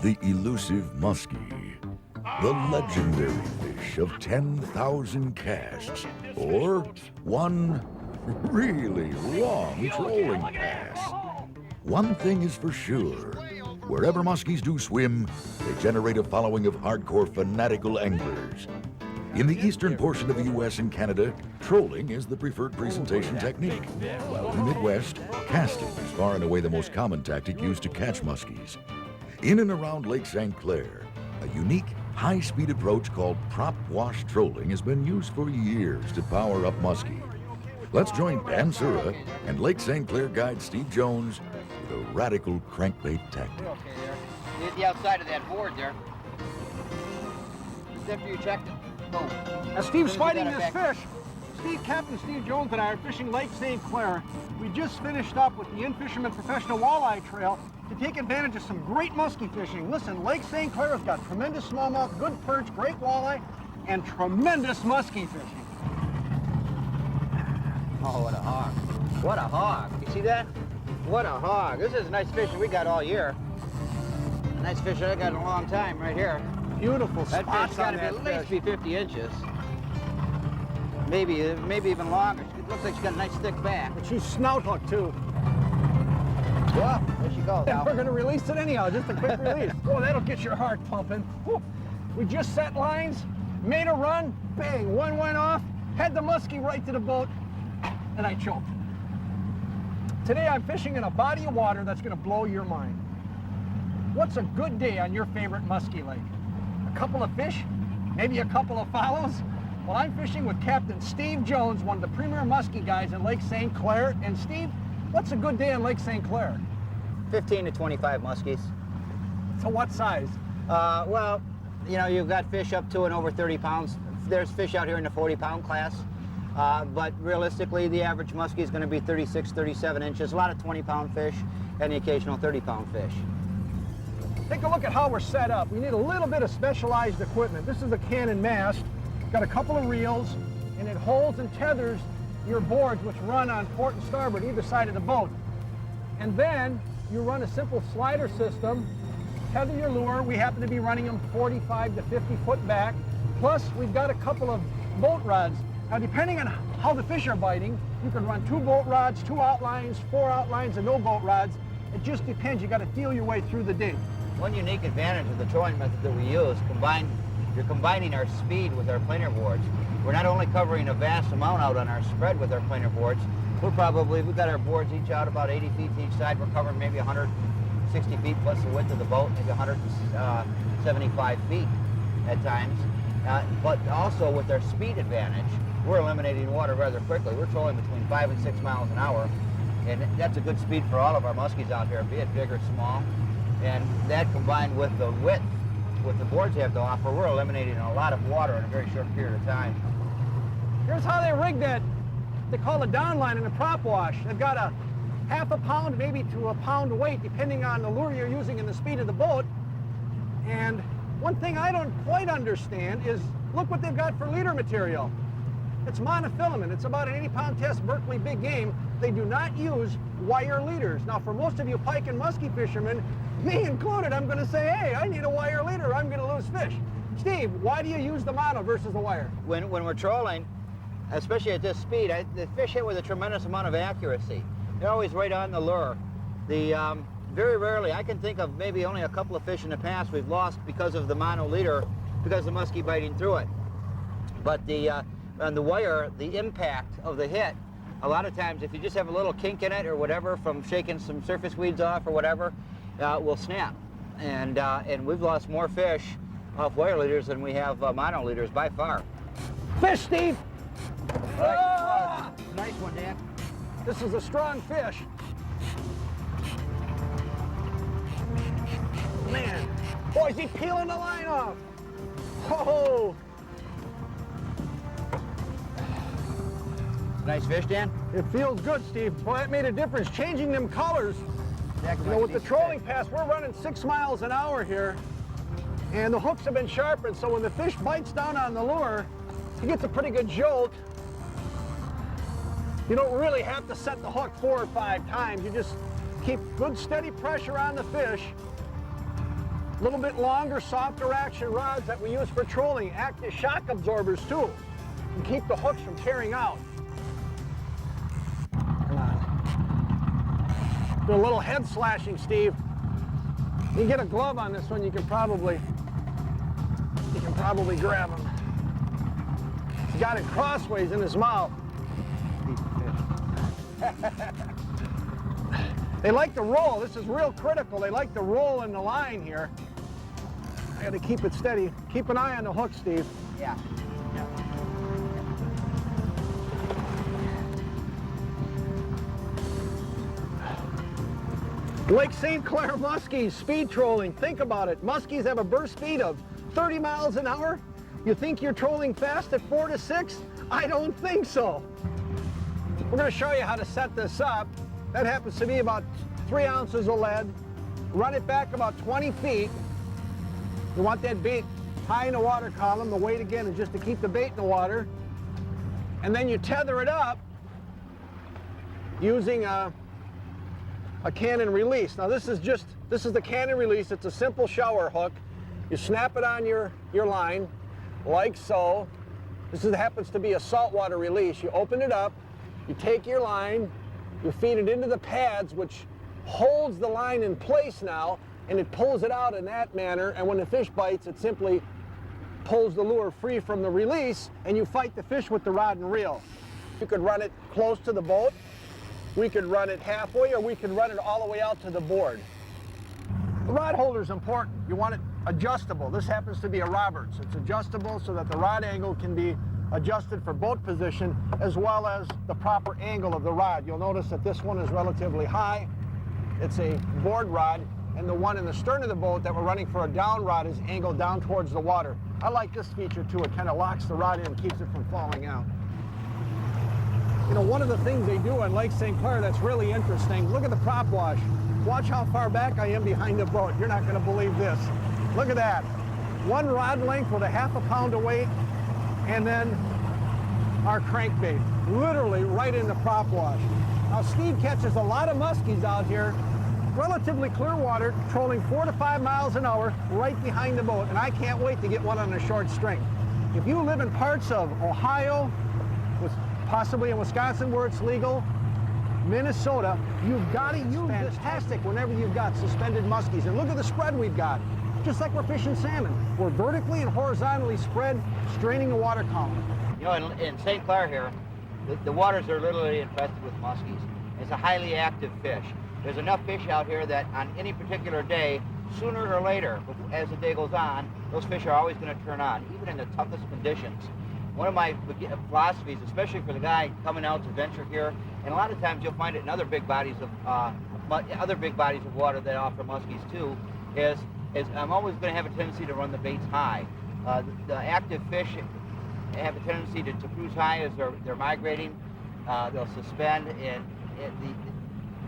The elusive muskie, the legendary fish of 10,000 casts, or one really long trolling pass. One thing is for sure, wherever muskies do swim, they generate a following of hardcore fanatical anglers. In the eastern portion of the U.S. and Canada, trolling is the preferred presentation technique, while in the Midwest, casting is far and away the most common tactic used to catch muskies. In and around Lake St Clair, a unique, high-speed approach called prop wash trolling has been used for years to power up muskie. Let's join Dan Sura and Lake St Clair guide Steve Jones with a radical crankbait tactic. Okay there. You hit the outside of that board there. Just after you checked it. Boom. As Steve's fighting this fish, Captain Steve Jones and I are fishing Lake St Clair. We just finished up with the In-Fisherman Professional Walleye Trail to take advantage of some great muskie fishing. Listen, Lake St Clair has got tremendous smallmouth, good perch, great walleye, and tremendous muskie fishing. Oh, what a hog. What a hog. You see that? What a hog. This is a nice fish we got all year. A nice fish I got in a long time right here. Beautiful spots That fish's got on to be that at least fish. be 50 inches. Maybe even longer. It looks like she's got a nice thick back. And she's snout hook too. Well, there she goes. And we're gonna release it anyhow, just a quick release. Oh, that'll get your heart pumping. Whew. We just set lines, made a run, bang, one went off, had the muskie right to the boat, and I choked. Today I'm fishing in a body of water that's gonna blow your mind. What's a good day on your favorite muskie lake? A couple of fish? Maybe a couple of follows? Well, I'm fishing with Captain Steve Jones, one of the premier muskie guys in Lake St Clair. And Steve, what's a good day on Lake St Clair? 15 to 25 muskies. So what size? Well, you know, you've got fish up to and over 30 pounds. There's fish out here in the 40-pound class. But realistically, the average muskie is going to be 36, 37 inches. A lot of 20-pound fish and the occasional 30-pound fish. Take a look at how we're set up. We need a little bit of specialized equipment. This is a cannon mast. Got a couple of reels, and it holds and tethers your boards, which run on port and starboard, either side of the boat. And then you run a simple slider system, tether your lure. We happen to be running them 45 to 50 foot back. Plus, we've got a couple of boat rods. Now, depending on how the fish are biting, you can run 2 boat rods, 2 outlines, 4 outlines, and no boat rods. It just depends. You got to feel your way through the day. One unique advantage of the trolling method that we use, you're combining our speed with our planer boards. We're not only covering a vast amount out on our spread with our planer boards, we've got our boards each out about 80 feet to each side. We're covering maybe 160 feet plus the width of the boat, maybe 175 feet at times. But also with our speed advantage, we're eliminating water rather quickly. We're trolling between 5 and 6 miles an hour, and that's a good speed for all of our muskies out here, be it big or small. And that combined with the width, what the boards have to offer, we're eliminating a lot of water in a very short period of time. Here's how they rig that. They call a downline in a prop wash. They've got a half a pound, maybe to a pound weight, depending on the lure you're using and the speed of the boat. And one thing I don't quite understand is, look what they've got for leader material. It's monofilament. It's about an 80-pound test Berkeley big game. They do not use wire leaders. Now, for most of you pike and muskie fishermen, me included, I'm going to say, hey, I need a wire leader. I'm going to lose fish. Steve, why do you use the mono versus the wire? When we're trolling, especially at this speed, the fish hit with a tremendous amount of accuracy. They're always right on the lure. Very rarely, I can think of maybe only a couple of fish in the past we've lost because of the mono leader, because of the muskie biting through it. But on the wire, the impact of the hit, a lot of times if you just have a little kink in it or whatever from shaking some surface weeds off or whatever, will snap. And we've lost more fish off wire leaders than we have mono leaders by far. Fish, Steve! Ah! Nice one, Dan. This is a strong fish. Man, boy, is he peeling the line off. Oh, Nice fish, Dan. it feels good, Steve. Boy, that made a difference, changing them colors. You know, with the trolling pass, we're running 6 miles an hour here, and the hooks have been sharpened, so when the fish bites down on the lure, he gets a pretty good jolt. You don't really have to set the hook 4 or 5 times. You just keep good steady pressure on the fish, A little bit longer, softer action rods that we use for trolling act as shock absorbers too, and keep the hooks from tearing out. Come on. Do a little head slashing, Steve. You get a glove on this one, you can probably grab him. He's got it crossways in his mouth. They like to roll. This is real critical. They like to roll in the line here. I got to keep it steady. Keep an eye on the hook, Steve. Yeah. Lake St Clair Muskies, speed trolling. Think about it. Muskies have a burst speed of 30 miles an hour. You think you're trolling fast at 4 to 6? I don't think so. We're going to show you how to set this up. That happens to be about 3 ounces of lead. Run it back about 20 feet. You want that bait high in the water column. The weight again is just to keep the bait in the water. And then you tether it up using a cannon release. Now this is the cannon release. It's a simple shower hook. You snap it on your line like so. This happens to be a saltwater release. You open it up, you take your line, you feed it into the pads, which holds the line in place now, and it pulls it out in that manner, and when the fish bites, it simply pulls the lure free from the release, and you fight the fish with the rod and reel. You could run it close to the boat, we could run it halfway, or we could run it all the way out to the board. The rod holder is important. You want it adjustable. This happens to be a Roberts. It's adjustable so that the rod angle can be adjusted for boat position as well as the proper angle of the rod. You'll notice that this one is relatively high. It's a board rod, and the one in the stern of the boat that we're running for a down rod is angled down towards the water. I like this feature too. It kind of locks the rod in and keeps it from falling out. You know, one of the things they do on Lake St. Clair that's really interesting, look at the prop wash. Watch how far back I am behind the boat. You're not going to believe this. Look at that. One rod length with a ½ pound of weight, and then our crankbait, literally right in the prop wash. Now Steve catches a lot of muskies out here, relatively clear water, trolling 4 to 5 miles an hour right behind the boat, and I can't wait to get one on a short string. If you live in parts of Ohio, possibly in Wisconsin where it's legal, Minnesota, you've got to use this fantastic whenever you've got suspended muskies. And look at the spread we've got. Just like we're fishing salmon. We're vertically and horizontally spread, straining the water column. You know, in St. Clair here, the waters are literally infested with muskies. It's a highly active fish. There's enough fish out here that on any particular day, sooner or later, as the day goes on, those fish are always going to turn on, even in the toughest conditions. One of my philosophies, especially for the guy coming out to venture here, and a lot of times you'll find it in other big bodies of water that offer muskies too, is I'm always going to have a tendency to run the baits high. The active fish have a tendency to cruise high as they're migrating. They'll suspend, and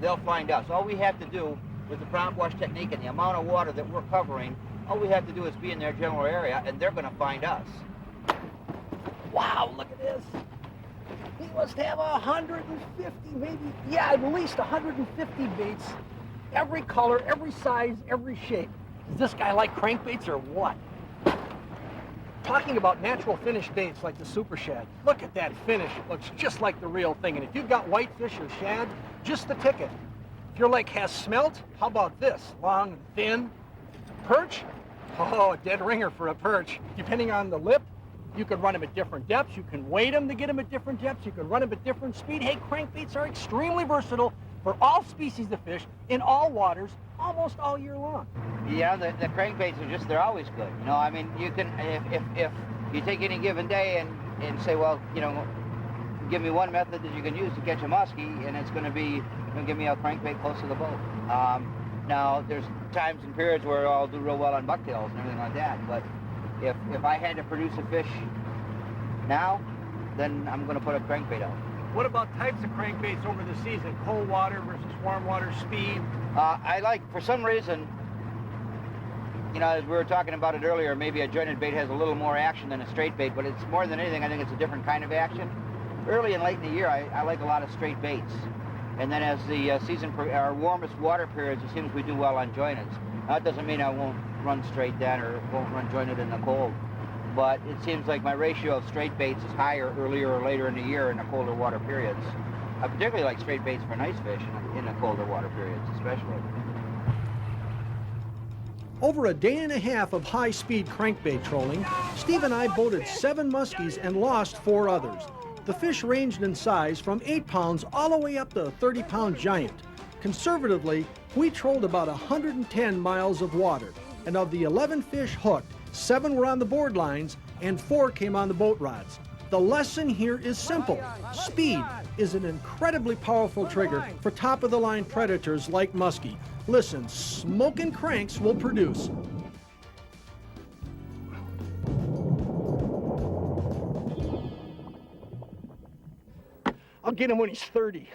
they'll find us. All we have to do with the prop wash technique and the amount of water that we're covering, all we have to do is be in their general area, and they're going to find us. Wow, look at this. He must have 150, maybe, yeah, at least 150 baits. Every color, every size, every shape. Does this guy like crankbaits or what? Talking about natural finish baits like the Super Shad. Look at that finish. It looks just like the real thing. And if you've got whitefish or shad, just the ticket. If your lake has smelt, how about this? Long and thin. Perch? Oh, a dead ringer for a perch. Depending on the lip, you could run them at different depths. You can weight them to get them at different depths. You could run them at different speed. Hey, crankbaits are extremely versatile for all species of fish in all waters, almost all year long. Yeah, the crankbaits are just, they're always good. You know, I mean, you can, if you take any given day and say, well, you know, give me one method that you can use to catch a muskie, and it's going to be, you know, give me a crankbait close to the boat. Now, there's times and periods where I'll do real well on bucktails and everything like that, but if I had to produce a fish now, then I'm going to put a crankbait out. What about types of crankbaits over the season? Cold water versus warm water, speed? I like, for some reason, you know, as we were talking about it earlier, maybe a jointed bait has a little more action than a straight bait, but it's more than anything, I think it's a different kind of action. Early and late in the year, I like a lot of straight baits. And then as the season, our warmest water periods, it seems we do well on jointeds. That doesn't mean I won't run straight down or won't run jointed in the cold. But it seems like my ratio of straight baits is higher earlier or later in the year in the colder water periods. I particularly like straight baits for nice fish in the colder water periods, especially. Over a day and a half of high-speed crankbait trolling, Steve and I boated 7 muskies and lost 4 others. The fish ranged in size from 8 pounds all the way up to a 30-pound giant. Conservatively, we trolled about 110 miles of water, and of the 11 fish hooked, 7 were on the board lines and 4 came on the boat rods. The lesson here is simple. Speed is an incredibly powerful trigger for top-of-the-line predators like muskie. Listen, smoking cranks will produce. I'll get him when he's 30.